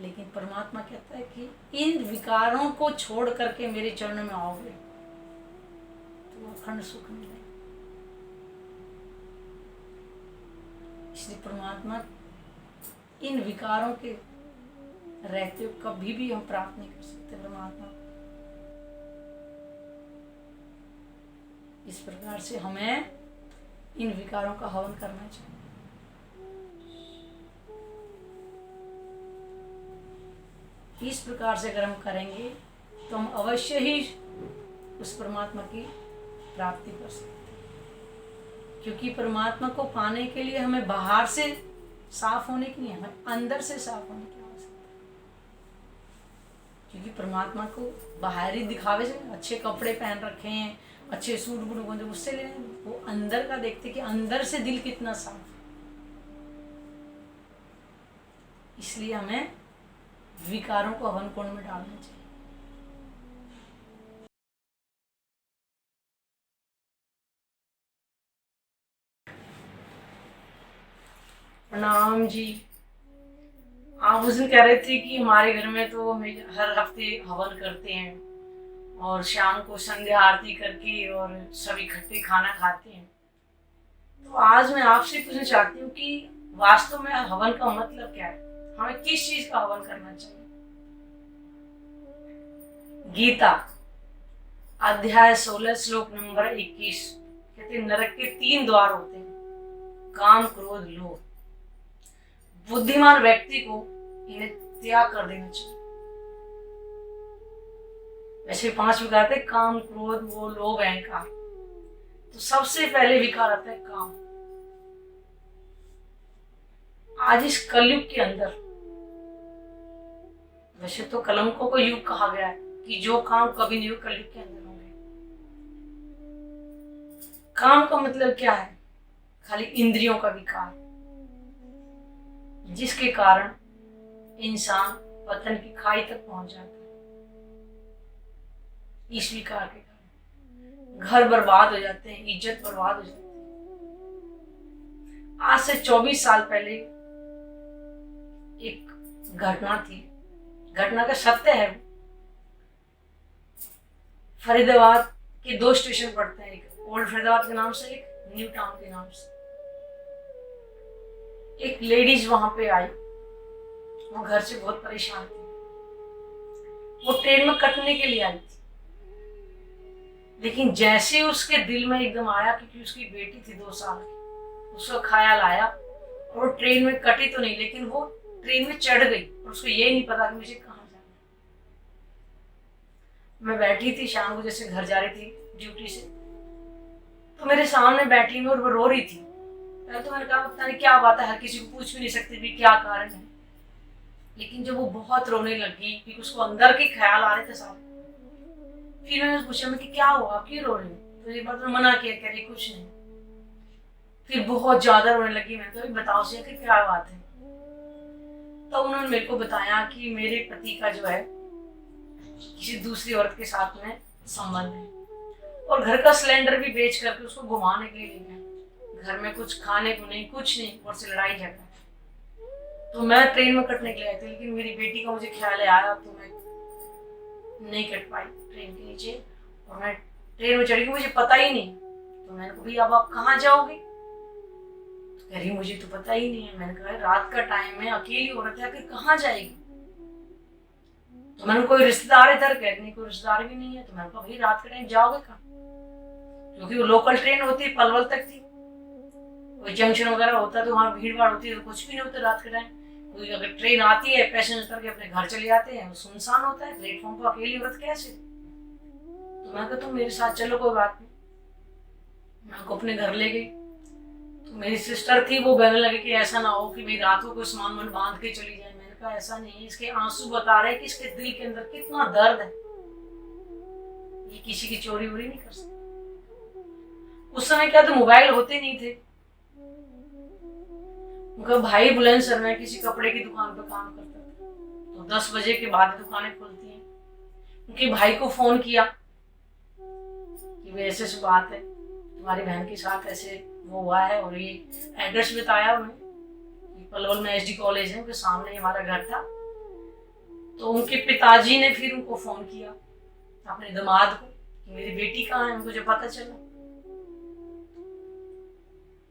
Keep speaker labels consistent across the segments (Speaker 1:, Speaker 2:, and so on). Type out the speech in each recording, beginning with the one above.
Speaker 1: लेकिन परमात्मा कहता है कि इन विकारों को छोड़ करके मेरे चरणों में आओगे तो अखंड सुख मिलेगा। इसलिए परमात्मा इन विकारों के रहते हुए कभी भी हम प्राप्त नहीं कर सकते परमात्मा को। इस प्रकार से हमें इन विकारों का हवन करना चाहिए। इस प्रकार से अगर हम करेंगे तो हम अवश्य ही उस परमात्मा की प्राप्ति कर सकते हैं, क्योंकि परमात्मा को पाने के लिए हमें बाहर से साफ होने की नहीं, हमें अंदर से साफ होने की आवश्यकता है। क्योंकि परमात्मा को बाहरी दिखावे से अच्छे कपड़े पहन रखे हैं, अच्छे सूट बूट बंधे, उससे ले वो अंदर का देखते कि अंदर से दिल कितना साफ है। इसलिए हमें विकारों को हवन कुंड में डालना चाहिए। प्रणाम जी। आप उस दिन कह रहे थे कि हमारे घर में तो हम हर हफ्ते हवन करते हैं और शाम को संध्या आरती करके और सब इकट्ठे खाना खाते हैं। तो आज मैं आपसे पूछना चाहती हूँ कि वास्तव में हवन का मतलब क्या है, हमें किस चीज का हवन करना चाहिए। गीता अध्याय 16 श्लोक नंबर 21 कहते हैं नरक के 3 द्वार होते हैं, काम क्रोध लोभ। बुद्धिमान व्यक्ति को इन्हें त्याग कर देना चाहिए। वैसे 5 विकार थे, काम क्रोध वो लोभ अहंकार। तो सबसे पहले विकार आता है काम। आज इस कलयुग के अंदर, वैसे तो कलंकों को युग कहा गया है कि जो काम कभी नहीं हो कलयुग के अंदर होंगे। काम का मतलब क्या है? खाली इंद्रियों का विकार, जिसके कारण इंसान पतन की खाई तक पहुंच जाता है। इस विकार के कारण घर बर्बाद हो जाते हैं, इज्जत बर्बाद हो जाती है। आज से 24 साल पहले एक घटना थी, घटना का सत्य है। फरीदाबाद के 2 स्टेशन पड़ते हैं, एक ओल्ड फरीदाबाद के नाम से, एक न्यू टाउन के नाम से। एक लेडीज वहां पे आई, वो घर से बहुत परेशान थी। वो ट्रेन में कटने के लिए आई थी, लेकिन जैसे उसके दिल में एकदम आया, क्योंकि उसकी बेटी थी 2 साल की, उसका ख्याल आया और वो ट्रेन में कटी तो नहीं, लेकिन वो ट्रेन में चढ़ गई और उसको ये नहीं पता कि मुझे कहाँ जाना है। मैं बैठी थी शाम को, जैसे घर जा रही थी ड्यूटी से, तो मेरे सामने बैठी हुई और वो रो रही थी। पहले तो मैंने कहा पता नहीं क्या बात है, हर किसी को पूछ भी नहीं सकती भी क्या कारण है। लेकिन जब वो बहुत रोने लगी, क्योंकि उसको अंदर के ख्याल आ रहे थे साहब, फिर मैंने पूछा मैं कि क्या हुआ, क्यों रो रही हूँ? तो ये बात मना किया, कह रही कुछ नहीं। फिर बहुत ज्यादा रोने लगी। मैंने कहा बताओ सही कि क्या बात है। तो उन्होंने मेरे को बताया कि मेरे पति का जो है किसी दूसरी औरत के साथ में संबंध है, और घर का सिलेंडर भी बेच करके उसको घुमाने के लिए ले गए। घर में कुछ खाने को नहीं, कुछ नहीं, और से लड़ाई झगड़ा। तो मैं ट्रेन में कटने के लिए आई थी, लेकिन मेरी बेटी का मुझे ख्याल आया, तो मैं नहीं कट पाई ट्रेन के नीचे, और मैं ट्रेन में चढ़ी, मुझे पता ही नहीं। तो मैंने कहा भैया अब आप कहाँ जाओगे? तो कह रही मुझे तो पता ही नहीं है। मैंने कहा रात का टाइम है, अकेली औरत है, आखिर कहाँ जाएगी? तो मैंने कोई रिश्तेदार इधर, कह रही कोई रिश्तेदार भी नहीं है। तो मैंने कहा भाई रात के टाइम जाओगे कहाँ? क्योंकि वो लोकल ट्रेन होती है, पलवल तक थी, कोई जंक्शन वगैरह होता तो वहाँ भीड़ भाड़ होती है, तो कुछ भी नहीं होता रात के टाइम। कोई अगर ट्रेन आती है, पैसेंजर उतर के अपने घर चले जाते हैं, सुनसान होता है प्लेटफॉर्म पर, अकेली औरत कैसे? तो मैं कहा तुम मेरे साथ चलो, कोई बात नहीं। मैं उनको अपने घर ले गई। तो मेरी सिस्टर थी, वो कहने लगे कि ऐसा ना हो कि भाई रात को कोई सामान मन बांध के चली जाए। मैंने कहा ऐसा नहीं, इसके आंसू बता रहे कि इसके दिल के अंदर कितना दर्द है, ये किसी की चोरी वोरी नहीं कर सकती। उस समय क्या तो मोबाइल होते नहीं थे। उनका भाई बुलंदशहर में किसी कपड़े की दुकान पर काम करता था, तो 10 बजे के बाद दुकानें खुलती हैं। उनके भाई को फोन किया कि वे ऐसे बात है, तुम्हारी बहन के साथ ऐसे वो हुआ है, और ये एड्रेस बताया उन्हें, पलवल में एसडी कॉलेज है, उनके सामने हमारा घर था, तो उनके पिताजी ने फिर उनको फोन किया, अपने दामाद को, कि मेरी बेटी कहाँ है, मुझे पता चला।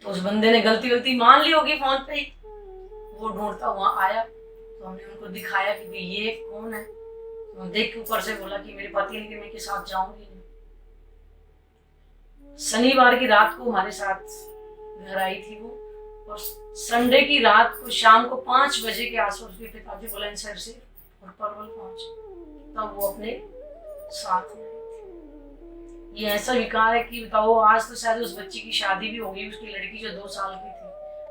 Speaker 1: तो उस बंदे ने गलती मान ली होगी फोन पे ही, वो ढूंढता वहां आया। तो हमने उनको दिखाया कि भाई ये कौन है। तो देख के ऊपर से बोला कि मेरे पति ने मैं के साथ जाऊंगी नहीं। शनिवार की रात को हमारे साथ घर आई थी वो, और संडे की रात को शाम को 5 बजे के आसपास उसके पिताजी बुलंदशहर से और परवल पहुंचे, तब वो अपने साथ में आई थी। ये ऐसा विकार है कि बताओ, आज तो शायद उस बच्ची की शादी भी होगी, उसकी लड़की जो 2 साल की थी,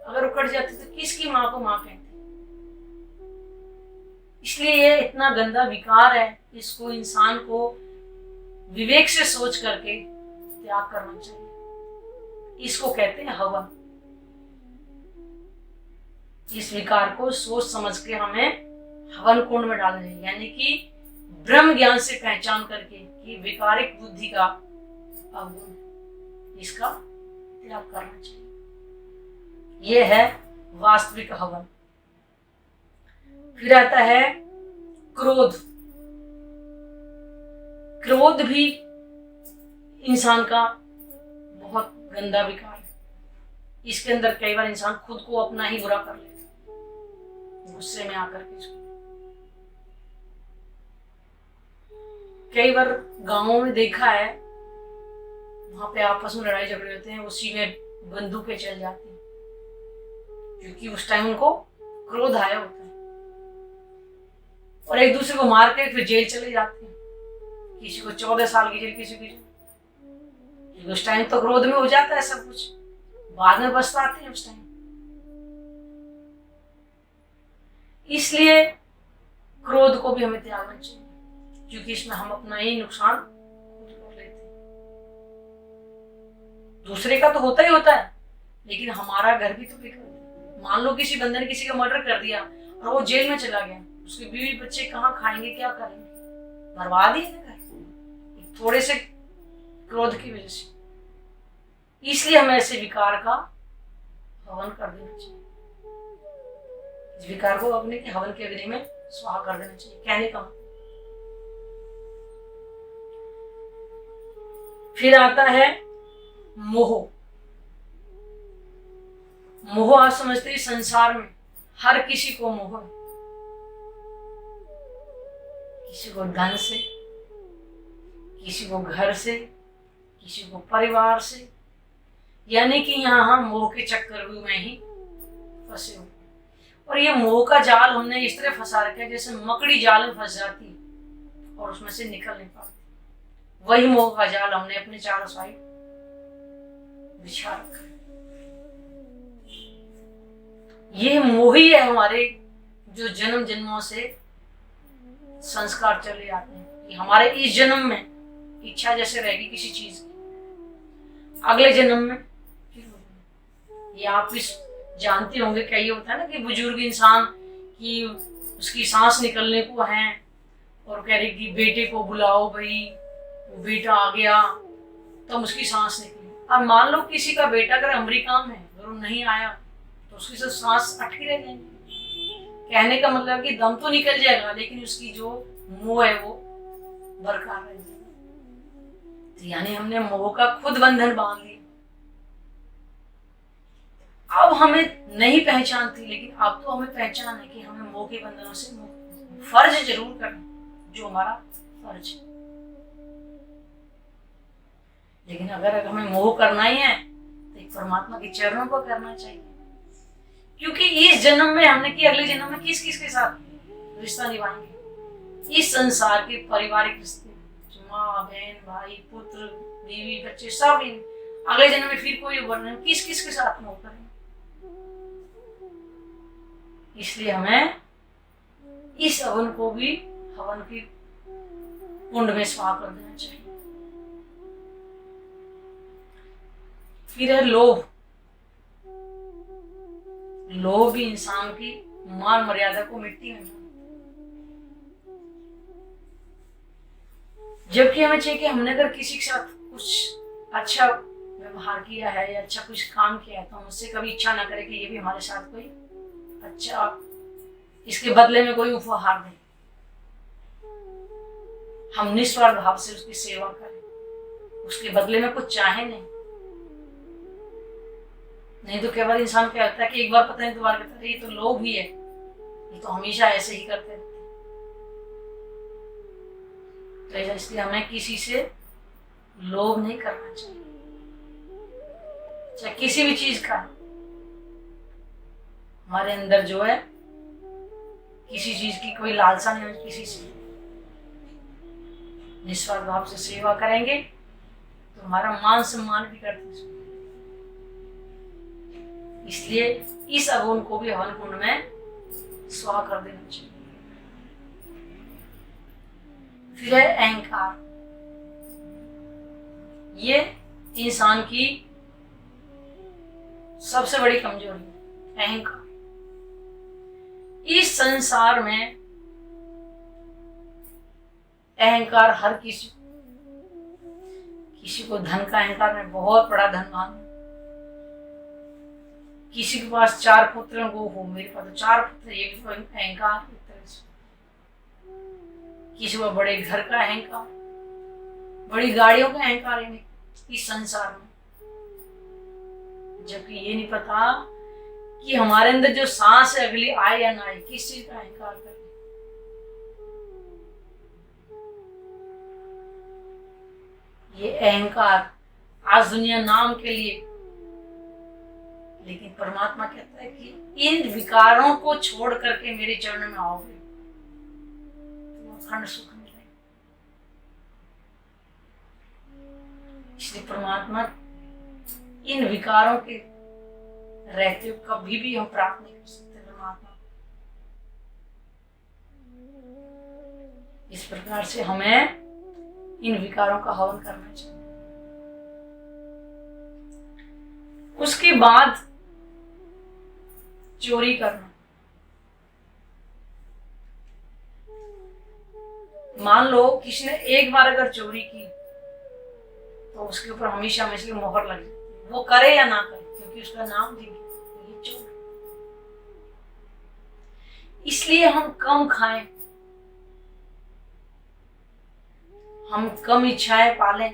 Speaker 1: अगर उखड़ जाती तो किसकी माँ को माँ कहती। इसलिए ये इतना गंदा विकार है, इसको इंसान को विवेक से सोच करके त्याग करना चाहिए। इसको कहते हैं हवन। इस विकार को सोच समझ के हमें हवन कुंड में डालना चाहिए, यानी कि ब्रह्म ज्ञान से पहचान करके कि विकारिक बुद्धि का अवगुण, इसका त्याग करना चाहिए। यह है वास्तविक हवन। फिर आता है क्रोध। क्रोध भी इंसान का बहुत गंदा विकार है। इसके अंदर कई बार इंसान खुद को अपना ही बुरा कर लेता है, गुस्से में आकर के। इसको कई बार गांवों में देखा है, वहां पे आपस में लड़ाई झगड़े होते हैं, उसी में बंदूकें चल जाती हैं, क्योंकि उस टाइम उनको क्रोध आया होता है, और एक दूसरे को मार के फिर जेल चले जाते हैं। किसी को 14 साल की जेल, किसी की उस टाइम तो क्रोध में हो जाता है सब कुछ, बाद में पछताते हैं उस टाइम। इसलिए क्रोध को भी हमें त्यागना चाहिए, क्योंकि इसमें हम अपना ही नुकसान खुद कर लेते हैं। दूसरे का तो होता ही होता है, लेकिन हमारा घर भी तो बिगड़ है। मान लो किसी बंदे ने किसी का मर्डर कर दिया और वो जेल में चला गया, उसके बीवी बच्चे कहाँ खाएंगे, क्या करेंगे, बर्बाद ही है घर, थोड़े से क्रोध की वजह से। इसलिए हमें ऐसे विकार का हवन कर देना चाहिए। इस विकार को अपने के हवन के अग्नि में स्वाहा कर देना चाहिए, कहने का। फिर आता है मोह। मोह आप समझते हैं, संसार में हर किसी को मोह है। किसी को धन से, किसी को घर से, किसी को परिवार से, यानी कि यहाँ हम मोह के चक्कर में ही फंसे हुए। और ये मोह का जाल हमने इस तरह फंसा रखा है जैसे मकड़ी जाल में फंस जाती है और उसमें से निकल नहीं पाती। वही मोह का जाल हमने अपने चारों साइड बिछा रखा है। ये मोह ही है हमारे जो जन्म जन्मों से संस्कार चले आते हैं कि हमारे इस जन्म में इच्छा जैसे रहेगी किसी चीज की, अगले जन्म में फिर होगी। ये आप इस जानते होंगे, क्या ये होता है ना कि बुजुर्ग इंसान की उसकी सांस निकलने को है और कह रही कि बेटे को बुलाओ भाई, वो बेटा आ गया तब उसकी सांस निकली। अब मान लो किसी का बेटा अगर अमेरिका में है, अगर वो नहीं आया तो उसकी सब सांस अटकी रह जाएगी। कहने का मतलब कि दम तो निकल जाएगा, लेकिन उसकी जो मोह है वो बरकरार रह जाएगी। तो यानी हमने मोह का खुद बंधन बांध लिया। अब हमें नहीं पहचान थी, लेकिन अब तो हमें पहचान है कि हमें मोह के बंधनों से मुक्त फर्ज जरूर करना, जो हमारा फर्ज है। लेकिन अगर हमें मोह करना ही है तो एक परमात्मा के चरणों को करना चाहिए, क्योंकि इस जन्म में हमने कि अगले जन्म में किस किस के साथ रिश्ता निभाएंगे। इस संसार के पारिवारिक रिश्ते, माँ बहन भाई पुत्र बीवी बच्चे सब, अगले जन्म में फिर कोई वर्णन किस किस के साथ मोह करेंगे। इसलिए हमें इस हवन को भी हवन की कुंड में स्वाहा कर देना चाहिए। फिर है लोभ। लोभ भी इंसान की मान मर्यादा को मिट्टी में, जबकि हमें चाहिए कि हमने अगर किसी के साथ कुछ अच्छा व्यवहार किया है या अच्छा कुछ काम किया है तो हम उससे कभी इच्छा ना करें कि ये भी हमारे साथ कोई अच्छा इसके बदले में कोई उपहार दे। हम निस्वार्थ भाव से उसकी सेवा करें, उसके बदले में कुछ चाहे नहीं। नहीं तो केवल इंसान क्या लगता है कि एक बार पता नहीं दोबारा कहता है ये तो लोभ ही है, ये तो हमेशा ऐसे ही करते रहते। तो इसलिए हमें किसी से लोभ नहीं करना चाहिए, चाहे किसी भी चीज का। हमारे अंदर जो है किसी चीज की कोई लालसा नहीं होगी, किसी से निस्वार्थ भाव से सेवा करेंगे तो हमारा मान सम्मान भी करते हैं। इसलिए इस अवगुण को भी हवन कुंड में स्वाहा कर देना चाहिए। फिर है अहंकार। ये इंसान की सबसे बड़ी कमजोरी है, अहंकार। इस संसार में अहंकार हर किसी को धन का अहंकार में बहुत बड़ा धनवान है। किसी के पास 4 पुत्र वो हो, मेरे पास तो 4 पुत्र, ये भी अहंकार एक तरह से। किसी को बड़े घर का अहंकार, बड़ी गाड़ियों का अहंकार है इस संसार में, जबकि ये नहीं पता कि हमारे अंदर जो सांस है अगली आए या ना आए, किस चीज का अहंकार करें। ये अहंकार आज दुनिया नाम के लिए, लेकिन परमात्मा कहता है कि इन विकारों को छोड़ करके मेरे चरणों में आओगे तो अखंड सुख मिलेगा। इसलिए परमात्मा इन विकारों के रहते हुए कभी भी हम प्राप्त नहीं कर सकते परमात्मा। इस प्रकार से हमें इन विकारों का हवन करना चाहिए। उसके बाद चोरी करना। मान लो किसी ने एक बार अगर चोरी की तो उसके ऊपर हमेशा हमेशा मोहर लग जाती, वो करे या ना करे, क्योंकि उसका नाम भी ये चोर। इसलिए हम कम खाएं, हम कम इच्छाएं पालें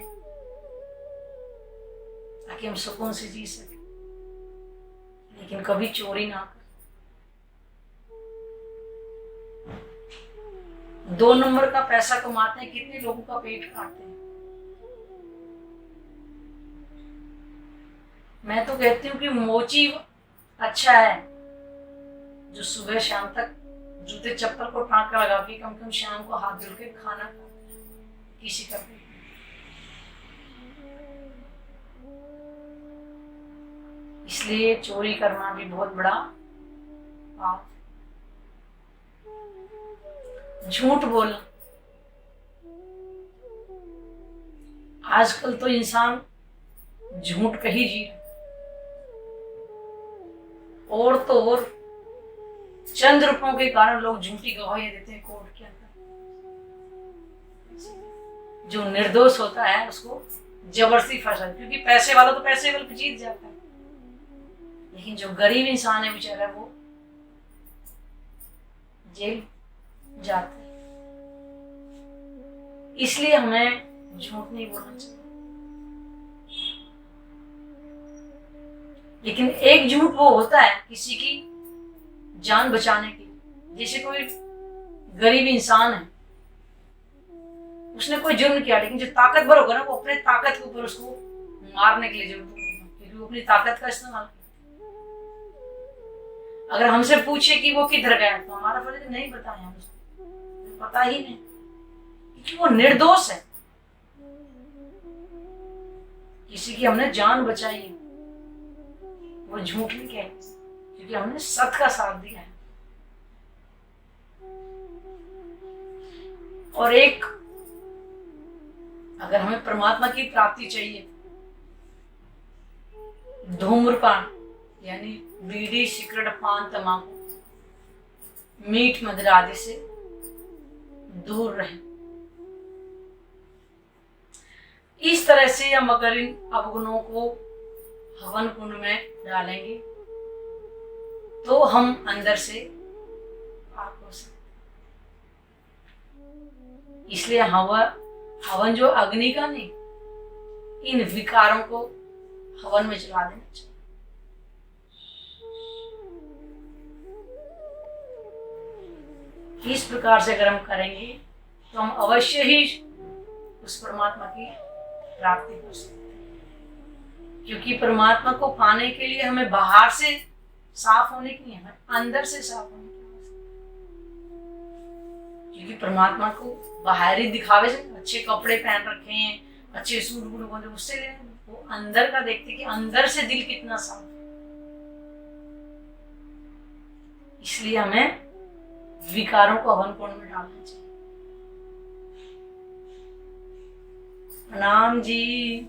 Speaker 1: ताकि हम सुकून से जी सकें, लेकिन कभी चोरी ना करें। 2 नंबर का पैसा कमाते हैं, कितने लोगों का पेट काटते हैं। मैं तो कहती हूँ कि मोची अच्छा है जो सुबह शाम तक जूते चप्पल को टाँका लगा के कम शाम को हाथ धुल के खाना खाते हैं किसी का पेट। इसलिए चोरी करना भी बहुत बड़ा पाप है। झूठ बोलना, आजकल तो इंसान झूठ का ही जी रहा है। और तो और चंद रुपयों के कारण लोग झूठी गवाहियां देते हैं कोर्ट के अंदर। जो निर्दोष होता है उसको जबरदस्ती फंसा, क्योंकि पैसे वाला तो पैसे वाले पे जीत जाता है, लेकिन जो गरीब इंसान है बेचारा वो जेल जाता है। इसलिए हमें झूठ नहीं बोलना चाहिए। लेकिन एक झूठ वो होता है किसी की जान बचाने के लिए। जैसे कोई गरीब इंसान है, उसने कोई जुर्म किया, लेकिन जो ताकतवर होगा ना वो अपने ताकत के ऊपर उसको मारने के लिए जरूर बोलेगा, क्योंकि वो अपनी ताकत का इस्तेमाल करता। अगर हमसे पूछे कि वो किधर गया तो हमारा फर्ज नहीं बताएं, हम उसको पता ही नहीं, क्योंकि वो निर्दोष है। किसी की हमने जान बचाई है, वो झूठ नहीं कहे, क्योंकि हमने सत्य का साथ दिया है। और एक अगर हमें परमात्मा की प्राप्ति चाहिए, धूम्रपान यानी बीड़ी, सिगरेट, पान, तंबाकू, मीठ, मदिरा आदि से दूर रहें। इस तरह से हम अगर इन अवगुणों को हवन कुंड में डालेंगे तो हम अंदर से पाक हो सकते। इसलिए हवन जो अग्नि का नहीं, इन विकारों को हवन में जला देना चाहिए। इस प्रकार से अगर हम करेंगे तो हम अवश्य ही उस परमात्मा की प्राप्ति कर सकते हैं। क्योंकि परमात्मा को पाने के लिए हमें बाहर से साफ होने की नहीं, हमें अंदर से साफ होने की आवश्यकता है। क्योंकि परमात्मा को बाहरी दिखावे से अच्छे कपड़े पहन रखे हैं, अच्छे सूट बूट बंधे, उससे ले, वो अंदर का देखते कि अंदर से दिल कितना साफ है। इसलिए हमें विकारों को हवन कुंड में डालना चाहिए। प्रणाम जी।